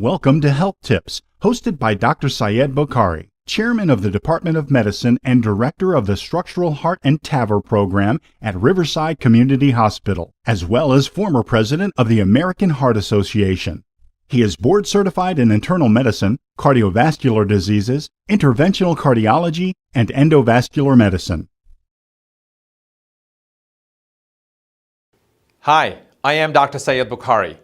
Welcome to Health Tips, hosted by Dr. Syed Bokhari, Chairman of the Department of Medicine and Director of the Structural Heart and TAVR program at Riverside Community Hospital, as well as former President of the American Heart Association. He is board certified in internal medicine, cardiovascular diseases, interventional cardiology, and endovascular medicine. Hi, I am Dr. Syed Bokhari.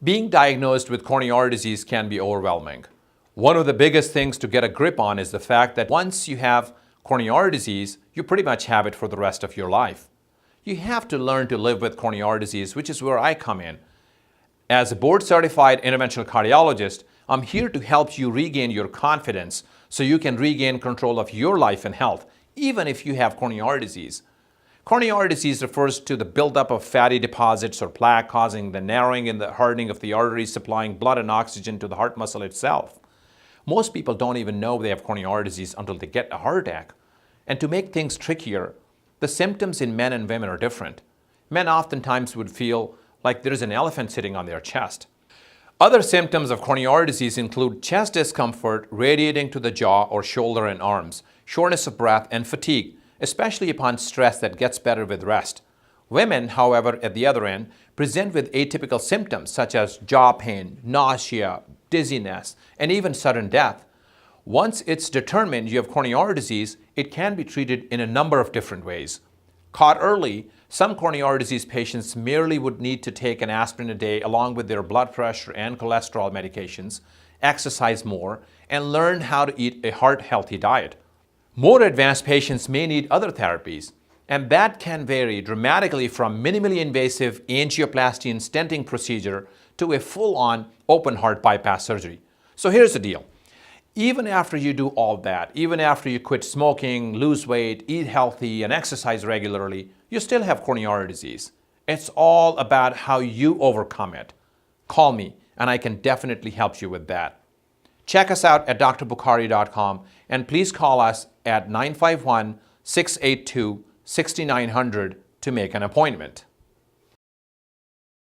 Being diagnosed with coronary artery disease can be overwhelming. One of the biggest things to get a grip on is the fact that once you have coronary artery disease, you pretty much have it for the rest of your life. You have to learn to live with coronary artery disease, which is where I come in. As a board-certified interventional cardiologist, I'm here to help you regain your confidence so you can regain control of your life and health, even if you have coronary artery disease. Coronary artery disease refers to the buildup of fatty deposits or plaque causing the narrowing and the hardening of the arteries supplying blood and oxygen to the heart muscle itself. Most people don't even know they have coronary artery disease until they get a heart attack. And to make things trickier, the symptoms in men and women are different. Men oftentimes would feel like there is an elephant sitting on their chest. Other symptoms of coronary artery disease include chest discomfort radiating to the jaw or shoulder and arms, shortness of breath, and fatigue, especially upon stress that gets better with rest. Women, however, at the other end, present with atypical symptoms such as jaw pain, nausea, dizziness, and even sudden death. Once it's determined you have coronary artery disease, it can be treated in a number of different ways. Caught early, some coronary artery disease patients merely would need to take an aspirin a day along with their blood pressure and cholesterol medications, exercise more, and learn how to eat a heart-healthy diet. More advanced patients may need other therapies, and that can vary dramatically from minimally invasive angioplasty and stenting procedure to a full-on open heart bypass surgery. So here's the deal. Even after you do all that, even after you quit smoking, lose weight, eat healthy, and exercise regularly, you still have coronary artery disease. It's all about how you overcome it. Call me, and I can definitely help you with that. Check us out at drbokhari.com and please call us at 951-682-6900 to make an appointment.